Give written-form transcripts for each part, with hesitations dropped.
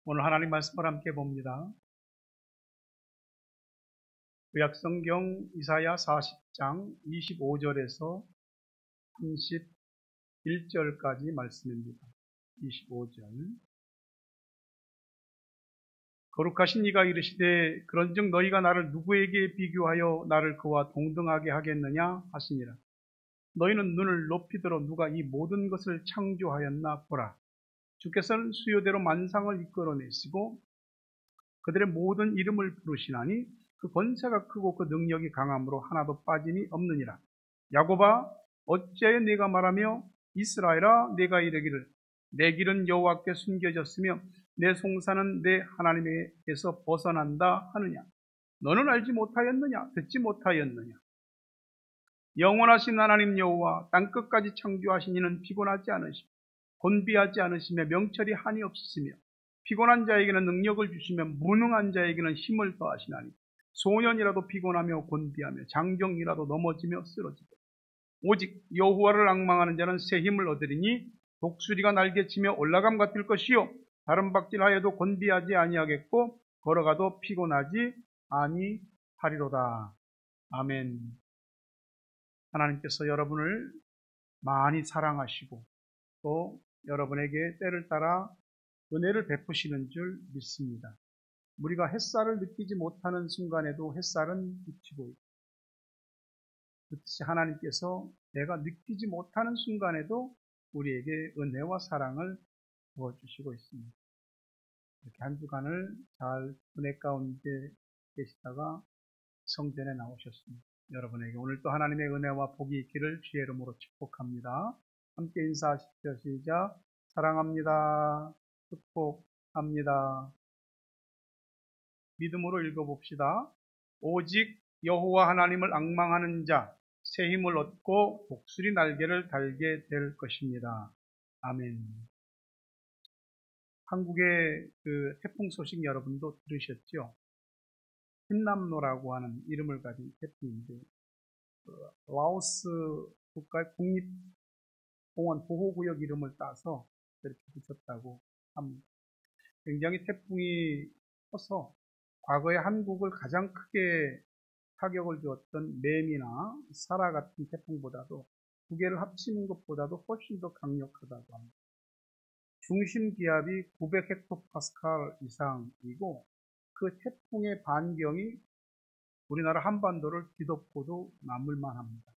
오늘 하나님 말씀을 함께 봅니다. 구약성경 이사야 40장 25절에서 31절까지 말씀입니다. 25절. 거룩하신 이가 이르시되 그런즉 너희가 나를 누구에게 비교하여 나를 그와 동등하게 하겠느냐 하시니라. 너희는 눈을 높이 들어 누가 이 모든 것을 창조하였나 보라. 주께서는 수요대로 만상을 이끌어내시고 그들의 모든 이름을 부르시나니 그 권세가 크고 그 능력이 강함으로 하나도 빠짐이 없느니라. 야곱아 어찌하여 네가 말하며 이스라엘아 내가 이르기를 내 길은 여호와께 숨겨졌으며 내 송사는 내 하나님에게서 벗어난다 하느냐. 너는 알지 못하였느냐 듣지 못하였느냐. 영원하신 하나님 여호와 땅끝까지 창조하신 이는 피곤하지 않으시며 곤비하지 않으시며 명철이 한이 없으시며 피곤한 자에게는 능력을 주시며 무능한 자에게는 힘을 더하시나니 소년이라도 피곤하며 곤비하며 장정이라도 넘어지며 쓰러지고 오직 여호와를 앙망하는 자는 새 힘을 얻으리니 독수리가 날개치며 올라감 같을 것이요 다른 박질하여도 곤비하지 아니하겠고 걸어가도 피곤하지 아니하리로다. 아멘. 하나님께서 여러분을 많이 사랑하시고 또 여러분에게 때를 따라 은혜를 베푸시는 줄 믿습니다. 우리가 햇살을 느끼지 못하는 순간에도 햇살은 비치고 있고 그렇듯이 하나님께서 내가 느끼지 못하는 순간에도 우리에게 은혜와 사랑을 부어주시고 있습니다. 이렇게 한 주간을 잘 은혜 가운데 계시다가 성전에 나오셨습니다. 여러분에게 오늘도 하나님의 은혜와 복이 있기를 주의 이름으로 축복합니다. 함께 인사하십시오. 시작. 사랑합니다. 축복합니다. 믿음으로 읽어봅시다. 오직 여호와 하나님을 앙망하는 자 새 힘을 얻고 독수리 날개를 달게 될 것입니다. 아멘. 한국의 그 태풍 소식 여러분도 들으셨죠? 흰남노라고 하는 이름을 가진 태풍인데 라오스 국가의 국립공원 보호구역 이름을 따서 이렇게 붙였다고 합니다. 굉장히 태풍이 커서 과거에 한국을 가장 크게 타격을 주었던 매미나 사라 같은 태풍보다도 두 개를 합치는 것보다도 훨씬 더 강력하다고 합니다. 중심 기압이 900헥토파스칼 이상이고 그 태풍의 반경이 우리나라 한반도를 뒤덮고도 남을만 합니다.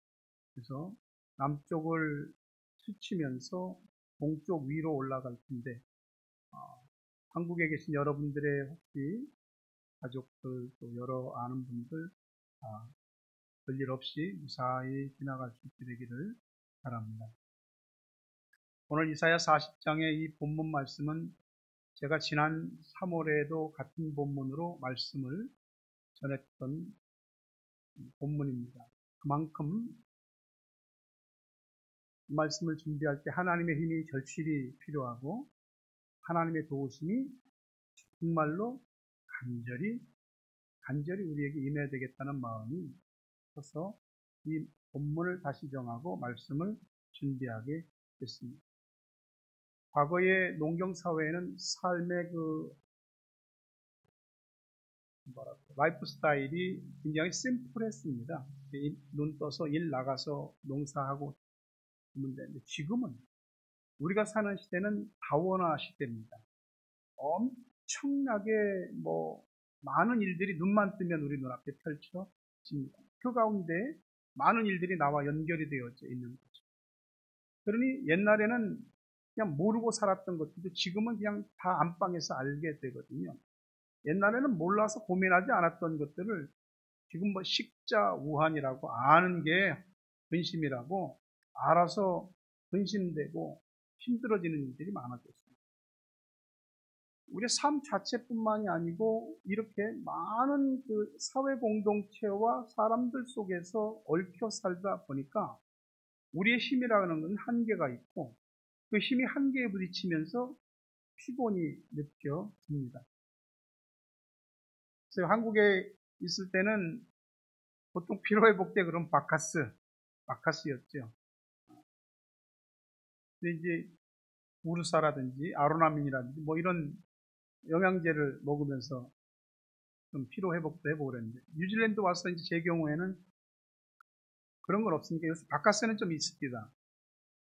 그래서 남쪽을 스치면서 동쪽 위로 올라갈 텐데 한국에 계신 여러분들의 혹시 가족들 또 여러 아는 분들 별일 없이 무사히 지나갈 수 있게 되기를 바랍니다. 오늘 이사야 40장의 이 본문 말씀은 제가 지난 3월에도 같은 본문으로 말씀을 전했던 본문입니다. 그만큼 이 말씀을 준비할 때 하나님의 힘이 절실히 필요하고 하나님의 도우심이 정말로 간절히 우리에게 임해야 되겠다는 마음이 커서 이 본문을 다시 정하고 말씀을 준비하게 됐습니다. 과거의 농경사회에는 삶의 라이프 스타일이 굉장히 심플했습니다. 눈 떠서 일 나가서 농사하고 하면 되는데 지금은 우리가 사는 시대는 다원화 시대입니다. 엄청나게 많은 일들이 눈만 뜨면 우리 눈앞에 펼쳐집니다. 그 가운데 많은 일들이 나와 연결이 되어져 있는 거죠. 그러니 옛날에는 그냥 모르고 살았던 것들도 지금은 그냥 다 안방에서 알게 되거든요. 옛날에는 몰라서 고민하지 않았던 것들을 지금 십자우한이라고 아는 게 근심이라고 알아서 근심되고 힘들어지는 일들이 많아졌습니다. 우리의 삶 자체뿐만이 아니고 이렇게 많은 그 사회 공동체와 사람들 속에서 얽혀 살다 보니까 우리의 힘이라는 건 한계가 있고 그 힘이 한계에 부딪히면서 피곤이 느껴집니다. 그래서 한국에 있을 때는 보통 피로회복제 그런 바카스였죠. 근데 이제 우르사라든지 아로나민이라든지 이런 영양제를 먹으면서 좀 피로 회복도 해보고 그랬는데, 뉴질랜드 와서 이제 제 경우에는 그런 건 없으니까 요새 바카스는 좀 있습니다.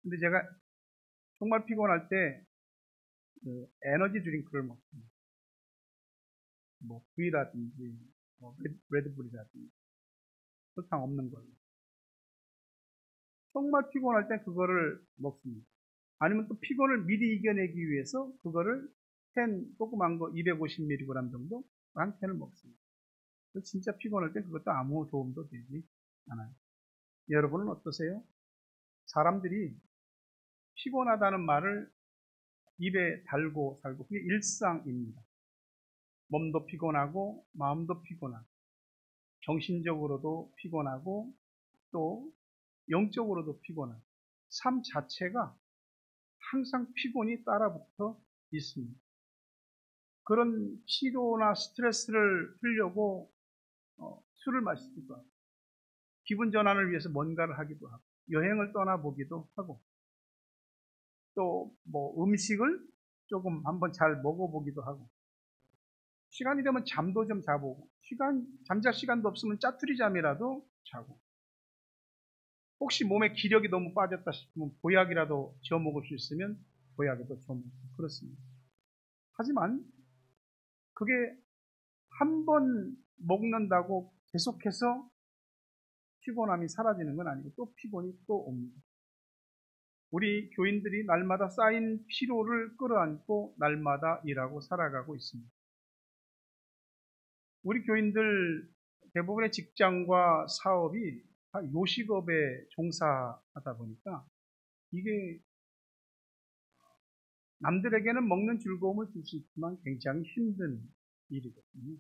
근데 제가 정말 피곤할 때 에너지 드링크를 먹습니다. 뭐 V라든지 뭐 레드불이라든지 설탕 없는 걸로. 정말 피곤할 때 그거를 먹습니다. 아니면 또 피곤을 미리 이겨내기 위해서 그거를 조그만 거 250mg 정도 한 캔을 먹습니다. 진짜 피곤할 때 그것도 아무 도움도 되지 않아요. 여러분은 어떠세요? 사람들이 피곤하다는 말을 입에 달고 살고 그게 일상입니다. 몸도 피곤하고 마음도 피곤하고 정신적으로도 피곤하고 또 영적으로도 피곤하고 삶 자체가 항상 피곤이 따라붙어 있습니다. 그런 피로나 스트레스를 풀려고 술을 마시기도 하고 기분 전환을 위해서 뭔가를 하기도 하고 여행을 떠나보기도 하고 또 뭐 음식을 조금 한번 잘 먹어보기도 하고 시간이 되면 잠도 좀 자보고 잠잘 시간도 없으면 짜투리 잠이라도 자고 혹시 몸에 기력이 너무 빠졌다 싶으면 보약이라도 지어 먹을 수 있으면 보약에도 지어 먹고 그렇습니다. 하지만 그게 한 번 먹는다고 계속해서 피곤함이 사라지는 건 아니고 또 피곤이 또 옵니다. 우리 교인들이 날마다 쌓인 피로를 끌어안고 날마다 일하고 살아가고 있습니다. 우리 교인들 대부분의 직장과 사업이 다 요식업에 종사하다 보니까 이게 남들에게는 먹는 즐거움을 줄 수 있지만 굉장히 힘든 일이거든요.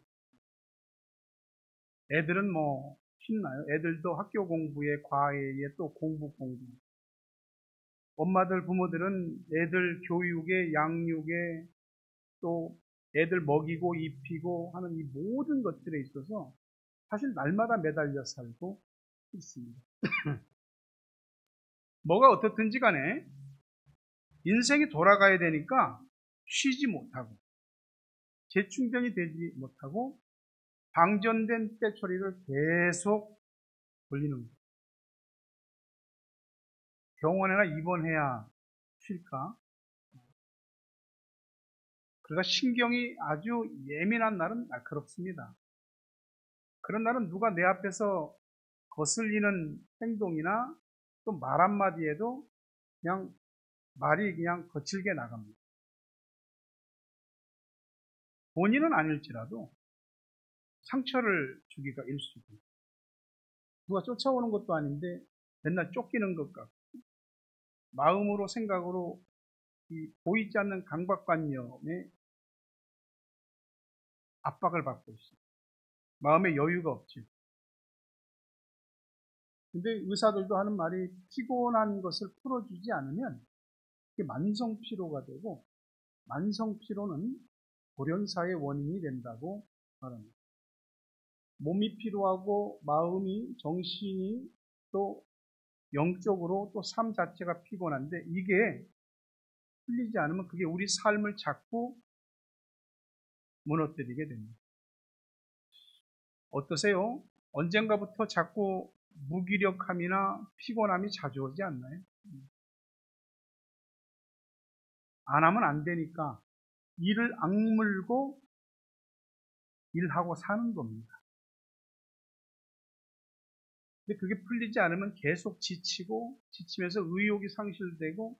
애들은 뭐 신나요. 애들도 학교 공부에 과외에 또 공부. 엄마들 부모들은 애들 교육에 양육에 또 애들 먹이고 입히고 하는 이 모든 것들에 있어서 사실 날마다 매달려 살고 있습니다. 뭐가 어떻든지 간에 인생이 돌아가야 되니까 쉬지 못하고 재충전이 되지 못하고 방전된 때처리를 계속 돌리는 거예요. 병원에나 입원해야 쉴까? 그러니까 신경이 아주 예민한 날은 날카롭습니다. 그런 날은 누가 내 앞에서 거슬리는 행동이나 또 말 한마디에도 그냥 말이 그냥 거칠게 나갑니다. 본인은 아닐지라도 상처를 주기가 일쑤고 누가 쫓아오는 것도 아닌데 맨날 쫓기는 것 같고 마음으로 생각으로 이 보이지 않는 강박관념에 압박을 받고 있습니다. 마음에 여유가 없죠. 근데 의사들도 하는 말이 피곤한 것을 풀어주지 않으면 그게 만성 피로가 되고 만성 피로는 돌연사의 원인이 된다고 말합니다. 몸이 피로하고 마음이 정신이 또 영적으로 또 삶 자체가 피곤한데 이게 풀리지 않으면 그게 우리 삶을 자꾸 무너뜨리게 됩니다. 어떠세요? 언젠가부터 자꾸 무기력함이나 피곤함이 자주 오지 않나요? 안 하면 안 되니까 일을 악물고 일하고 사는 겁니다. 근데 그게 풀리지 않으면 계속 지치면서 의욕이 상실되고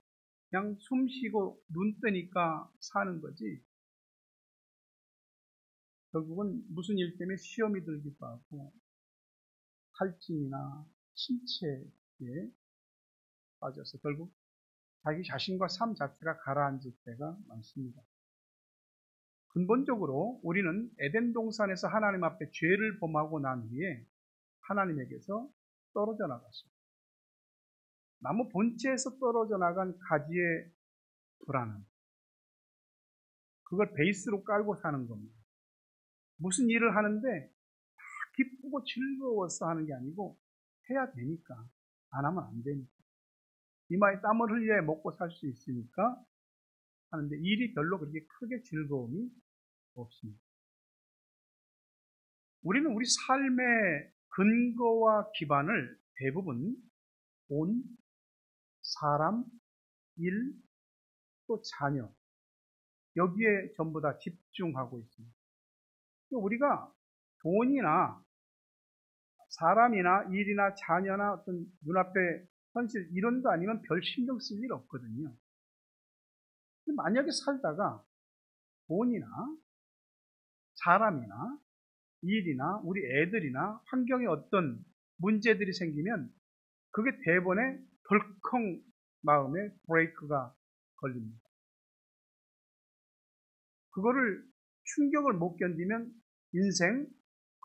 그냥 숨 쉬고 눈 뜨니까 사는 거지. 결국은 무슨 일 때문에 시험이 들기도 하고 탈진이나 신체에 빠져서 결국 자기 자신과 삶 자체가 가라앉을 때가 많습니다. 근본적으로 우리는 에덴 동산에서 하나님 앞에 죄를 범하고 난 후에 하나님에게서 떨어져 나갔습니다. 나무 본체에서 떨어져 나간 가지의 불안함. 그걸 베이스로 깔고 사는 겁니다. 무슨 일을 하는데 다 기쁘고 즐거워서 하는 게 아니고 해야 되니까, 안 하면 안 되니까. 이마에 땀을 흘려야 먹고 살 수 있으니까 하는데 일이 별로 그렇게 크게 즐거움이 없습니다. 우리는 우리 삶의 근거와 기반을 대부분 돈, 사람, 일, 또 자녀, 여기에 전부 다 집중하고 있습니다. 우리가 돈이나 사람이나 일이나 자녀나 어떤 눈앞에 현실 이런 거 아니면 별 신경 쓸 일 없거든요. 만약에 살다가 돈이나 사람이나 일이나 우리 애들이나 환경에 어떤 문제들이 생기면 그게 대번에 덜컹 마음에 브레이크가 걸립니다. 그거를 충격을 못 견디면 인생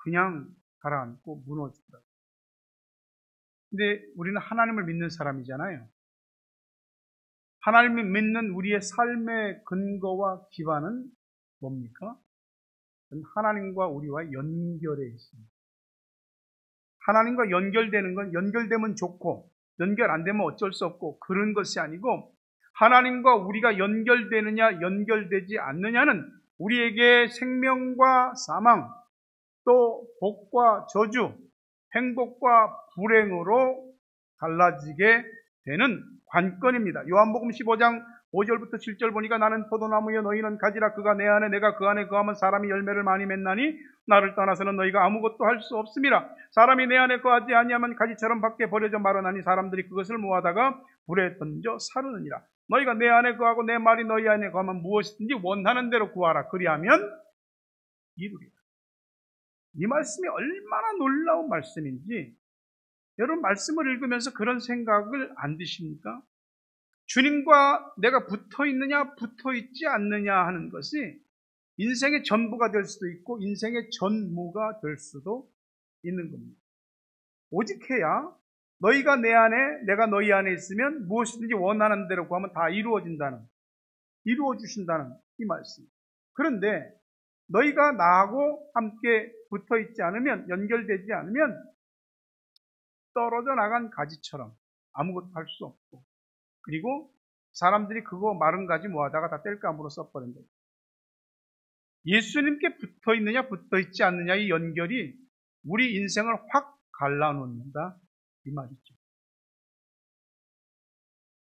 그냥 가라앉고 무너지더라고요. 근데 우리는 하나님을 믿는 사람이잖아요. 하나님을 믿는 우리의 삶의 근거와 기반은 뭡니까? 하나님과 우리와 연결해 있습니다. 하나님과 연결되는 건 연결되면 좋고 연결 안 되면 어쩔 수 없고 그런 것이 아니고 하나님과 우리가 연결되느냐 연결되지 않느냐는 우리에게 생명과 사망 또 복과 저주 행복과 불행으로 달라지게 되는 관건입니다. 요한복음 15장 5절부터 7절 보니까 나는 포도나무여 너희는 가지라 그가 내 안에 내가 그 안에 거하면 사람이 열매를 많이 맺나니 나를 떠나서는 너희가 아무것도 할 수 없음이라. 사람이 내 안에 거하지 아니하면 가지처럼 밖에 버려져 마르나니 사람들이 그것을 모아다가 불에 던져 사르느니라. 너희가 내 안에 거하고 내 말이 너희 안에 거하면 무엇이든지 원하는 대로 구하라. 그리하면 이루리라. 이 말씀이 얼마나 놀라운 말씀인지 여러분 말씀을 읽으면서 그런 생각을 안 드십니까? 주님과 내가 붙어 있느냐 붙어 있지 않느냐 하는 것이 인생의 전부가 될 수도 있고 인생의 전무가 될 수도 있는 겁니다. 오직 해야 너희가 내 안에 내가 너희 안에 있으면 무엇이든지 원하는 대로 구하면 다 이루어 주신다는 이 말씀. 그런데 너희가 나하고 함께 붙어 있지 않으면 연결되지 않으면 떨어져 나간 가지처럼 아무것도 할 수 없고 그리고 사람들이 그거 마른 가지 모아다가 다 뗄감으로 써버린 거예요. 예수님께 붙어 있느냐 붙어 있지 않느냐 이 연결이 우리 인생을 확 갈라놓는다 이 말이죠.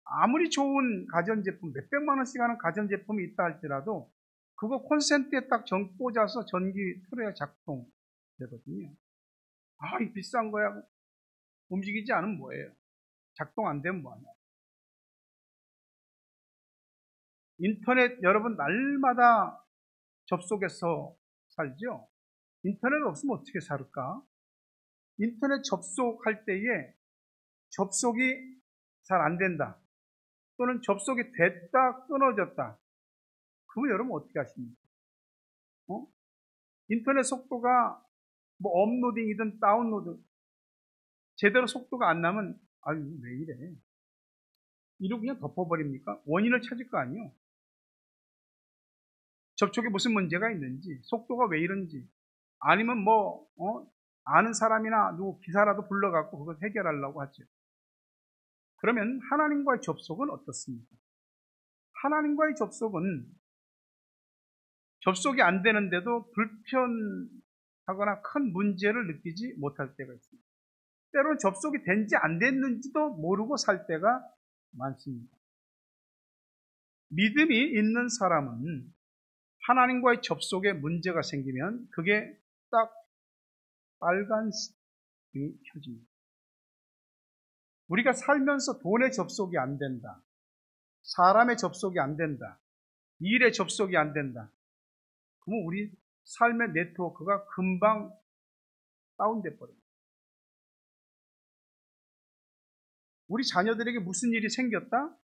아무리 좋은 가전제품 몇백만 원씩 하는 가전제품이 있다 할지라도 그거 콘센트에 딱 꽂아서 전기 틀어야 작동되거든요. 아, 이 비싼 거야. 움직이지 않으면 뭐예요? 작동 안 되면 뭐하냐? 인터넷 여러분 날마다 접속해서 살죠? 인터넷 없으면 어떻게 살까? 인터넷 접속할 때에 접속이 잘 안 된다. 또는 접속이 됐다 끊어졌다. 그거 여러분 어떻게 하십니까? 인터넷 속도가 뭐 업로딩이든 다운로드 제대로 속도가 안 나면 아유 왜 이래? 이러고 그냥 덮어버립니까? 원인을 찾을 거 아니에요. 접촉에 무슨 문제가 있는지, 속도가 왜 이런지, 아니면 아는 사람이나 누구 기사라도 불러갖고 그걸 해결하려고 하죠. 그러면 하나님과의 접속은 어떻습니까? 하나님과의 접속은 접속이 안 되는데도 불편하거나 큰 문제를 느끼지 못할 때가 있습니다. 때로는 접속이 된지 안 됐는지도 모르고 살 때가 많습니다. 믿음이 있는 사람은 하나님과의 접속에 문제가 생기면 그게 딱 빨간색이 켜집니다. 우리가 살면서 돈의 접속이 안 된다. 사람의 접속이 안 된다. 일의 접속이 안 된다. 그러면 우리 삶의 네트워크가 금방 다운돼 버립니다. 우리 자녀들에게 무슨 일이 생겼다?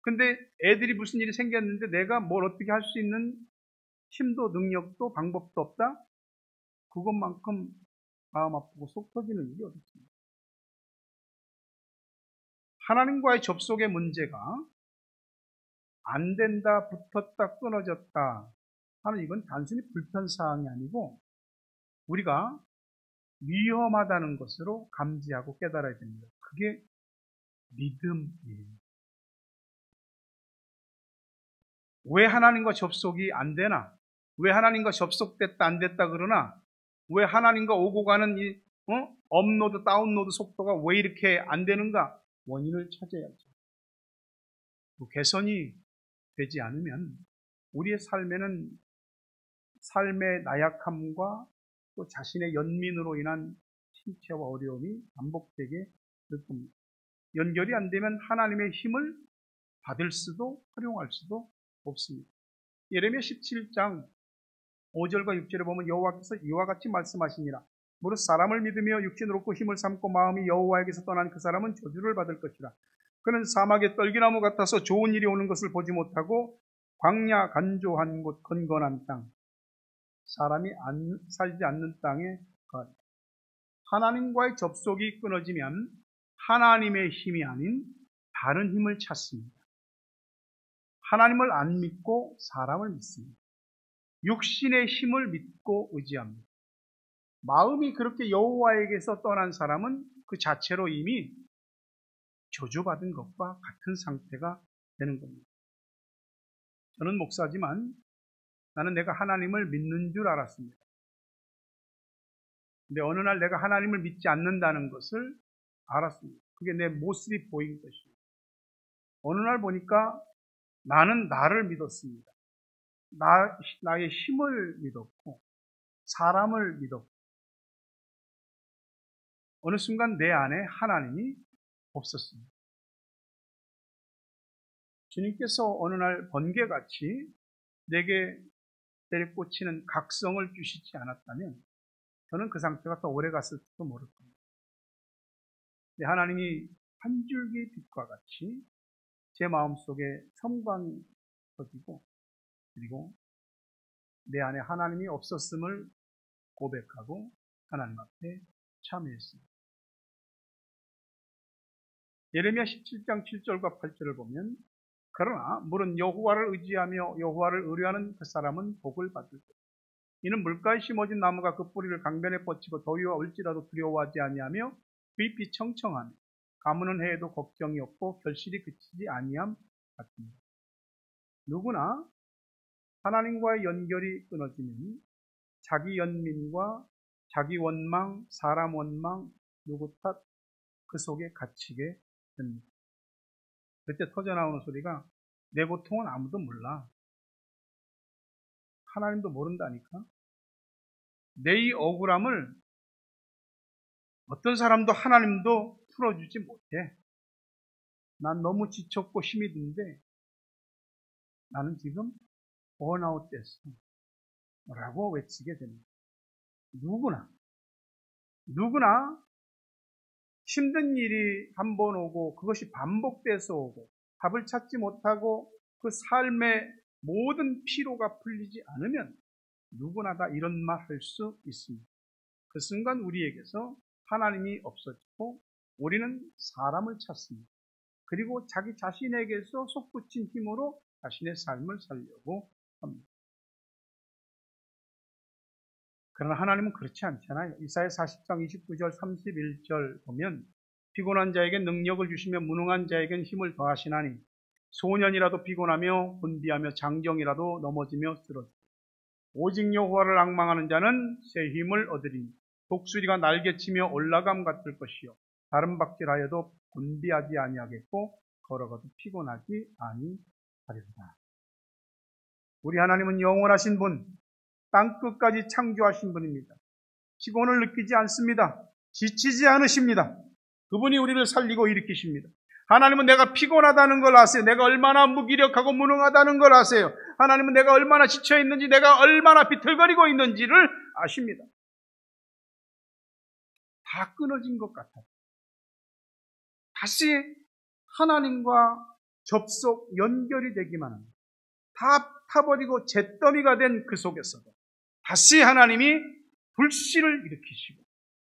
근데 애들이 무슨 일이 생겼는데 내가 뭘 어떻게 할 수 있는 힘도 능력도 방법도 없다? 그것만큼 마음 아프고 속 터지는 일이 어디 있습니까? 하나님과의 접속의 문제가 안 된다, 붙었다, 끊어졌다 하는 이건 단순히 불편사항이 아니고 우리가 위험하다는 것으로 감지하고 깨달아야 됩니다. 그게 믿음이에요. 왜 하나님과 접속이 안 되나? 왜 하나님과 접속됐다 안 됐다 그러나? 왜 하나님과 오고 가는 이 업로드 다운로드 속도가 왜 이렇게 안 되는가? 원인을 찾아야죠. 그 개선이 되지 않으면 우리의 삶에는 삶의 나약함과 또 자신의 연민으로 인한 실체와 어려움이 반복되게 될 겁니다. 연결이 안 되면 하나님의 힘을 받을 수도 활용할 수도 없습니다. 예레미야 17장 5절과 6절에 보면 여호와께서 이와 같이 말씀하시니라. 무릇 사람을 믿으며 육신으로 그 힘을 삼고 마음이 여호와에게서 떠난 그 사람은 저주를 받을 것이라. 그는 사막의 떨기나무 같아서 좋은 일이 오는 것을 보지 못하고 광야 간조한 곳 건건한 땅, 사람이 살지 않는 땅에 가리라. 하나님과의 접속이 끊어지면 하나님의 힘이 아닌 다른 힘을 찾습니다. 하나님을 안 믿고 사람을 믿습니다. 육신의 힘을 믿고 의지합니다. 마음이 그렇게 여호와에게서 떠난 사람은 그 자체로 이미 저주받은 것과 같은 상태가 되는 겁니다. 저는 목사지만 나는 내가 하나님을 믿는 줄 알았습니다. 근데 어느 날 내가 하나님을 믿지 않는다는 것을 알았습니다. 그게 내 모습이 보인 것입니다. 어느 날 보니까 나는 나를 믿었습니다. 나의 힘을 믿었고 사람을 믿었고 어느 순간 내 안에 하나님이 없었습니다. 주님께서 어느 날 번개같이 내게 내리꽂히는 각성을 주시지 않았다면 저는 그 상태가 더 오래 갔을지도 모를 겁니다. 하나님이 한 줄기 빛과 같이 제 마음속에 성광이 터지고 그리고 내 안에 하나님이 없었음을 고백하고 하나님 앞에 참여했습니다. 예레미야 17장 7절과 8절을 보면 그러나 물은 여호와를 의지하며 여호와를 의뢰하는 그 사람은 복을 받을 것이다. 이는 물가에 심어진 나무가 그 뿌리를 강변에 뻗치고 더위와 올지라도 두려워하지 아니하며 잎이 청청하며 가무는 해에도 걱정이 없고 결실이 그치지 아니함 같습니다. 누구나 하나님과의 연결이 끊어지면 자기 연민과 자기 원망, 사람 원망, 누구 탓 그 속에 갇히게 됩니다. 그때 터져나오는 소리가 내 고통은 아무도 몰라. 하나님도 모른다니까. 내 이 억울함을 어떤 사람도 하나님도 풀어주지 못해. 난 너무 지쳤고 힘이 든데 나는 지금 번아웃 됐어. 라고 외치게 됩니다. 누구나 힘든 일이 한 번 오고 그것이 반복돼서 오고 답을 찾지 못하고 그 삶의 모든 피로가 풀리지 않으면 누구나 다 이런 말 할 수 있습니다. 그 순간 우리에게서 하나님이 없어지고 우리는 사람을 찾습니다. 그리고 자기 자신에게서 솟구친 힘으로 자신의 삶을 살려고 합니다. 그러나 하나님은 그렇지 않잖아요. 이사야 40장 29절 31절 보면 피곤한 자에겐 능력을 주시며 무능한 자에겐 힘을 더하시나니 소년이라도 피곤하며 분비하며 장정이라도 넘어지며 쓰러지고 오직 여호와를 앙망하는 자는 새 힘을 얻으리니 독수리가 날개치며 올라감 같을 것이요 다른 박질하여도 분비하지 아니하겠고 걸어가도 피곤하지 아니하리로다. 우리 하나님은 영원하신 분, 땅끝까지 창조하신 분입니다. 피곤을 느끼지 않습니다. 지치지 않으십니다. 그분이 우리를 살리고 일으키십니다. 하나님은 내가 피곤하다는 걸 아세요. 내가 얼마나 무기력하고 무능하다는 걸 아세요. 하나님은 내가 얼마나 지쳐있는지, 내가 얼마나 비틀거리고 있는지를 아십니다. 다 끊어진 것 같아요. 다시 하나님과 접속, 연결이 되기만 합니다. 다 타버리고 잿더미가 된 그 속에서도 다시 하나님이 불씨를 일으키시고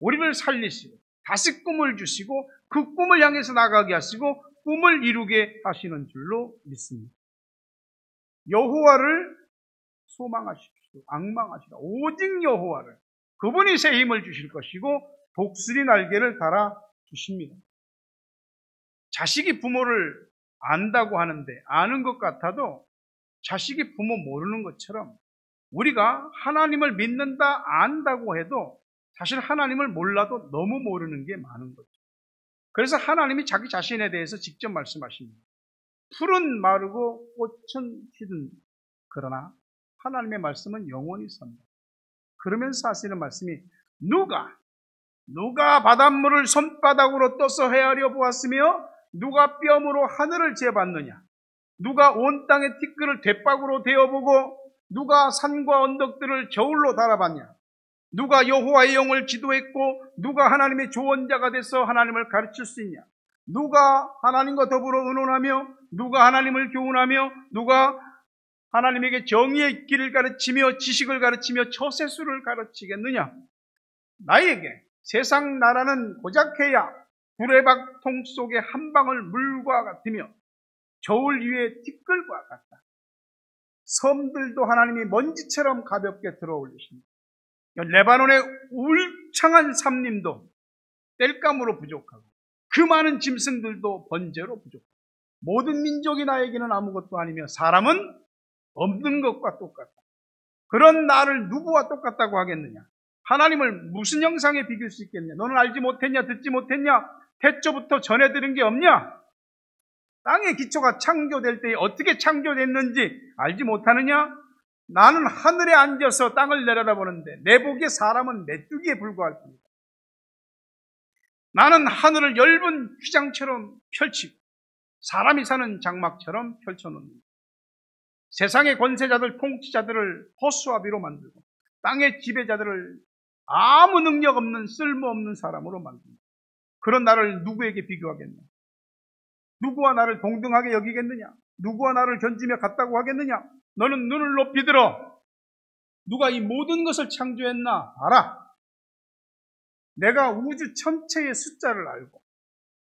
우리를 살리시고 다시 꿈을 주시고 그 꿈을 향해서 나가게 하시고 꿈을 이루게 하시는 줄로 믿습니다. 여호와를 소망하십시오. 앙망하시라. 오직 여호와를. 그분이 새 힘을 주실 것이고 독수리 날개를 달아 주십니다. 자식이 부모를 안다고 하는데 아는 것 같아도 자식이 부모 모르는 것처럼 우리가 하나님을 믿는다 안다고 해도 사실 하나님을 몰라도 너무 모르는 게 많은 거죠. 그래서 하나님이 자기 자신에 대해서 직접 말씀하십니다. 풀은 마르고 꽃은 시든 그러나 하나님의 말씀은 영원히 선다. 그러면서 하시는 말씀이 누가 바닷물을 손바닥으로 떠서 헤아려 보았으며 누가 뼘으로 하늘을 재봤느냐? 누가 온 땅의 티끌을 대박으로 대어보고 누가 산과 언덕들을 저울로 달아봤냐? 누가 여호와의 영을 기도했고 누가 하나님의 조언자가 돼서 하나님을 가르칠 수 있냐? 누가 하나님과 더불어 의논하며 누가 하나님을 교훈하며 누가 하나님에게 정의의 길을 가르치며 지식을 가르치며 처세술을 가르치겠느냐? 나에게 세상 나라는 고작해야 구레박통 속의 한 방울 물과 같으며 저울 위에 티끌과 같다. 섬들도 하나님이 먼지처럼 가볍게 들어올리십니다. 레바논의 울창한 삼림도 땔감으로 부족하고 그 많은 짐승들도 번제로 부족하고 모든 민족이 나에게는 아무것도 아니며 사람은 없는 것과 똑같다. 그런 나를 누구와 똑같다고 하겠느냐? 하나님을 무슨 형상에 비길 수 있겠냐? 너는 알지 못했냐? 듣지 못했냐? 태초부터 전해 들은 게 없냐? 땅의 기초가 창조될 때 어떻게 창조됐는지 알지 못하느냐? 나는 하늘에 앉아서 땅을 내려다보는데 내 보기에 사람은 메뚜기에 불과할 뿐이다. 나는 하늘을 엷은 휘장처럼 펼치고 사람이 사는 장막처럼 펼쳐놓는다. 세상의 권세자들, 통치자들을 허수아비로 만들고 땅의 지배자들을 아무 능력 없는 쓸모없는 사람으로 만든다. 그런 나를 누구에게 비교하겠냐? 누구와 나를 동등하게 여기겠느냐? 누구와 나를 견지며 같다고 하겠느냐? 너는 눈을 높이 들어 누가 이 모든 것을 창조했나 알아. 내가 우주 전체의 숫자를 알고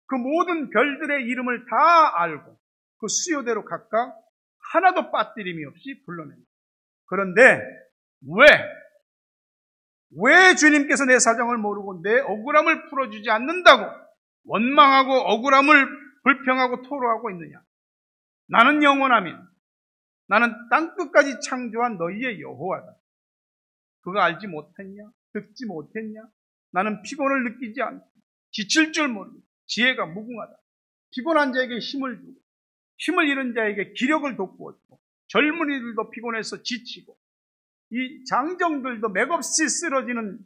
그 모든 별들의 이름을 다 알고 그 수요대로 각각 하나도 빠뜨림이 없이 불러낸다. 그런데 왜 주님께서 내 사정을 모르고 내 억울함을 풀어주지 않는다고 원망하고 억울함을 불평하고 토로하고 있느냐? 나는 영원하며 나는 땅끝까지 창조한 너희의 여호와다. 그가 알지 못했냐? 듣지 못했냐? 나는 피곤을 느끼지 않고 지칠 줄 모르고 지혜가 무궁하다. 피곤한 자에게 힘을 주고 힘을 잃은 자에게 기력을 돋구었고 젊은이들도 피곤해서 지치고 이 장정들도 맥없이 쓰러지는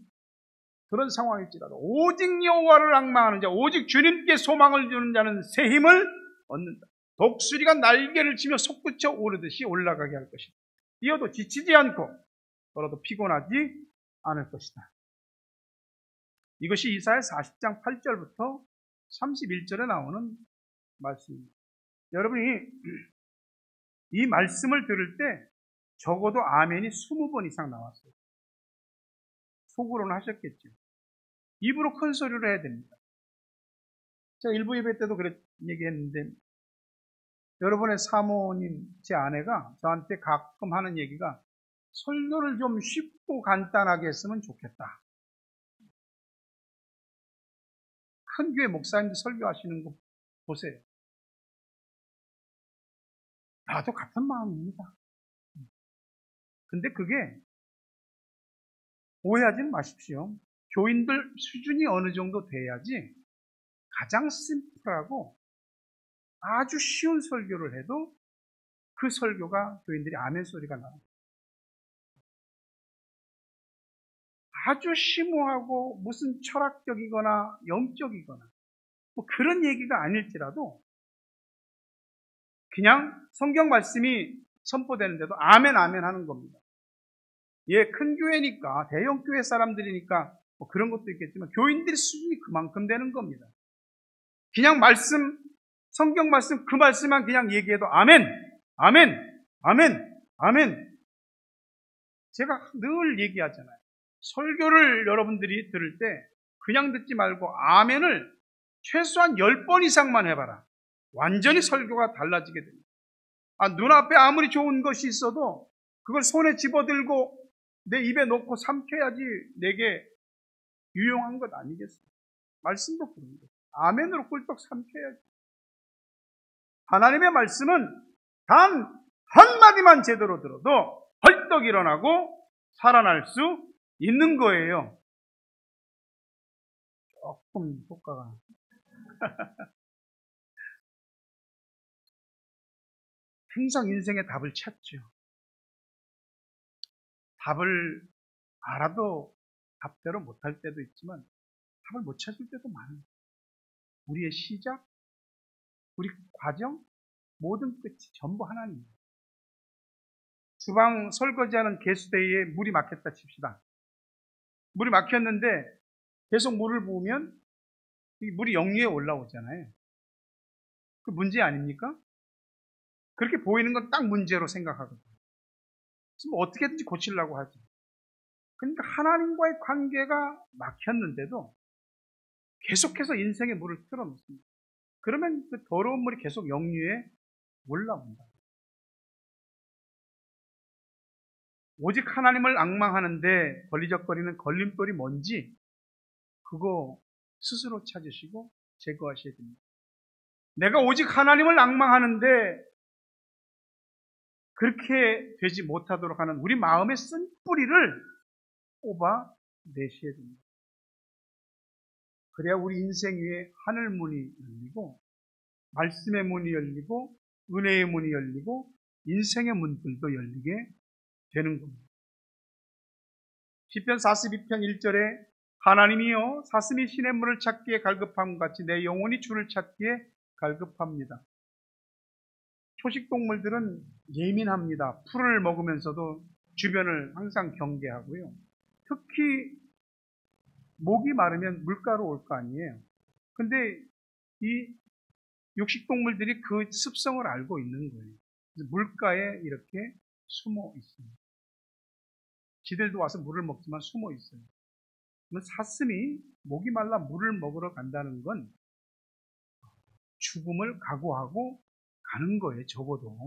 그런 상황일지라도 오직 여호와를 앙망하는 자, 오직 주님께 소망을 주는 자는 새 힘을 얻는다. 독수리가 날개를 치며 솟구쳐 오르듯이 올라가게 할 것이다. 뛰어도 지치지 않고 걸어도 피곤하지 않을 것이다. 이것이 이사야 40장 8절부터 31절에 나오는 말씀입니다. 여러분이 이 말씀을 들을 때 적어도 아멘이 20번 이상 나왔어요. 속으로는 하셨겠죠. 입으로 큰 소리로 해야 됩니다. 제가 일부 예배 때도 그런 얘기했는데 여러분의 사모님, 제 아내가 저한테 가끔 하는 얘기가 설교를 좀 쉽고 간단하게 했으면 좋겠다. 큰 교회 목사님들 설교하시는 거 보세요. 나도 같은 마음입니다. 근데 그게 오해하지 마십시오. 교인들 수준이 어느 정도 돼야지 가장 심플하고 아주 쉬운 설교를 해도 그 설교가 교인들이 아멘 소리가 나요. 아주 심오하고 무슨 철학적이거나 영적이거나 뭐 그런 얘기가 아닐지라도 그냥 성경 말씀이 선포되는데도 아멘 아멘 하는 겁니다. 예, 큰 교회니까 대형 교회 사람들이니까 뭐 그런 것도 있겠지만 교인들의 수준이 그만큼 되는 겁니다. 그냥 말씀, 성경 말씀 그 말씀만 그냥 얘기해도 아멘, 아멘, 아멘, 아멘. 제가 늘 얘기하잖아요. 설교를 여러분들이 들을 때 그냥 듣지 말고 아멘을 최소한 10번 이상만 해봐라. 완전히 설교가 달라지게 됩니다. 눈앞에 아무리 좋은 것이 있어도 그걸 손에 집어들고 내 입에 놓고 삼켜야지 내게 유용한 것 아니겠어요? 말씀도 그런 거예요. 아멘으로 꿀떡 삼켜야지. 하나님의 말씀은 단 한마디만 제대로 들어도 벌떡 일어나고 살아날 수 있는 거예요. 조금 효과가. 항상 인생의 답을 찾죠. 답을 알아도 답대로 못할 때도 있지만 답을 못 찾을 때도 많아요. 우리의 시작, 우리 과정, 모든 끝이 전부 하나님이에요. 주방 설거지하는 개수대에 물이 막혔다 칩시다. 물이 막혔는데 계속 물을 부으면 물이 역류에 올라오잖아요. 그 문제 아닙니까? 그렇게 보이는 건 딱 문제로 생각하거든요. 그래서 뭐 어떻게든지 고치려고 하죠. 그러니까 하나님과의 관계가 막혔는데도 계속해서 인생의 물을 틀어놓습니다. 그러면 그 더러운 물이 계속 역류에 올라온다. 오직 하나님을 앙망하는데 걸리적거리는 걸림돌이 뭔지 그거 스스로 찾으시고 제거하셔야 됩니다. 내가 오직 하나님을 앙망하는데 그렇게 되지 못하도록 하는 우리 마음의 쓴 뿌리를 뽑아내셔야 됩니다. 그래야 우리 인생 위에 하늘 문이 열리고 말씀의 문이 열리고 은혜의 문이 열리고 인생의 문들도 열리게 되는 겁니다. 시편 42편 1절에 하나님이여 사슴이 시냇물을 찾기에 갈급함과 같이 내 영혼이 주를 찾기에 갈급합니다. 초식동물들은 예민합니다. 풀을 먹으면서도 주변을 항상 경계하고요. 특히 목이 마르면 물가로 올 거 아니에요. 근데 이 육식동물들이 그 습성을 알고 있는 거예요. 그래서 물가에 이렇게 숨어 있습니다. 지들도 와서 물을 먹지만 숨어 있어요. 그러면 사슴이 목이 말라 물을 먹으러 간다는 건 죽음을 각오하고 가는 거예요. 적어도.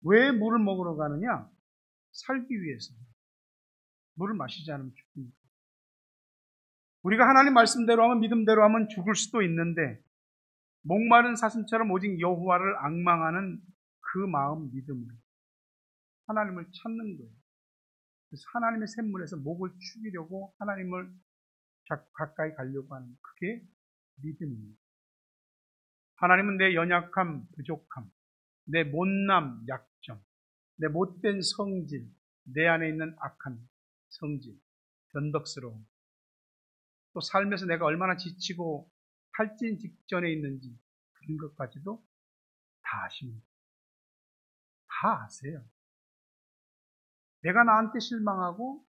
왜 물을 먹으러 가느냐? 살기 위해서. 물을 마시지 않으면 죽습니다. 우리가 하나님 말씀대로 하면 믿음대로 하면 죽을 수도 있는데 목마른 사슴처럼 오직 여호와를 앙망하는 그 마음 믿음으로 하나님을 찾는 거예요. 그래서 하나님의 샘물에서 목을 축이려고 하나님을 가까이 가려고 하는 그게 믿음입니다. 하나님은 내 연약함, 부족함, 내 못남, 약점, 내 못된 성질, 내 안에 있는 악한 성질, 변덕스러움, 또 삶에서 내가 얼마나 지치고 탈진 직전에 있는지 그런 것까지도 다 아십니다. 다 아세요. 내가 나한테 실망하고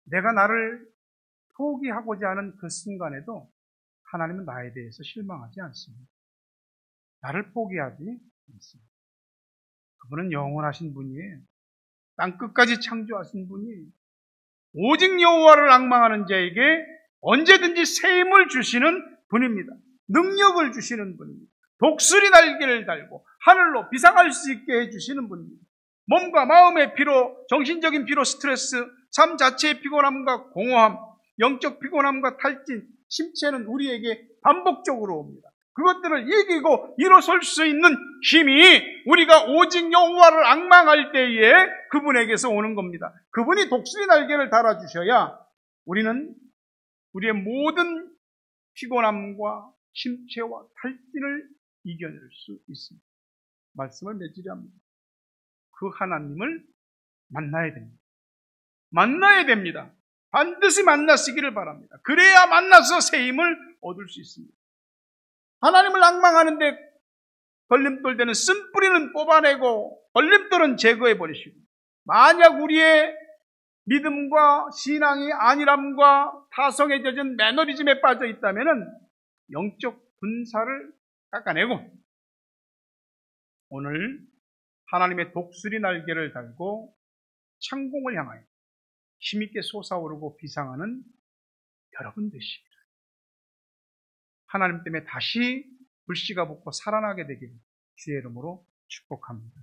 내가 나를 포기하고자 하는 그 순간에도 하나님은 나에 대해서 실망하지 않습니다. 나를 포기하지 않습니다. 그분은 영원하신 분이에요. 땅끝까지 창조하신 분이 오직 여호와를 앙망하는 자에게 언제든지 새 힘을 주시는 분입니다. 능력을 주시는 분입니다. 독수리 날개를 달고 하늘로 비상할 수 있게 해주시는 분입니다. 몸과 마음의 피로, 정신적인 피로, 스트레스, 삶 자체의 피곤함과 공허함, 영적 피곤함과 탈진, 심체는 우리에게 반복적으로 옵니다. 그것들을 이기고 일어설 수 있는 힘이 우리가 오직 여호와를 앙망할 때에 그분에게서 오는 겁니다. 그분이 독수리 날개를 달아주셔야 우리는 우리의 모든 피곤함과 심체와 탈진을 이겨낼 수 있습니다. 말씀을 맺으려 합니다. 그 하나님을 만나야 됩니다. 만나야 됩니다. 반드시 만나시기를 바랍니다. 그래야 만나서 새 힘을 얻을 수 있습니다. 하나님을 앙망하는데 걸림돌 되는 쓴뿌리는 뽑아내고 걸림돌은 제거해 버리시고 만약 우리의 믿음과 신앙이 안일함과 타성에 젖은 매너리즘에 빠져 있다면 영적 분사를 깎아내고 오늘 하나님의 독수리 날개를 달고 창공을 향하여 힘있게 솟아오르고 비상하는 여러분 되시기를 하나님 때문에 다시 불씨가 붙고 살아나게 되기를 주의 이름으로 축복합니다.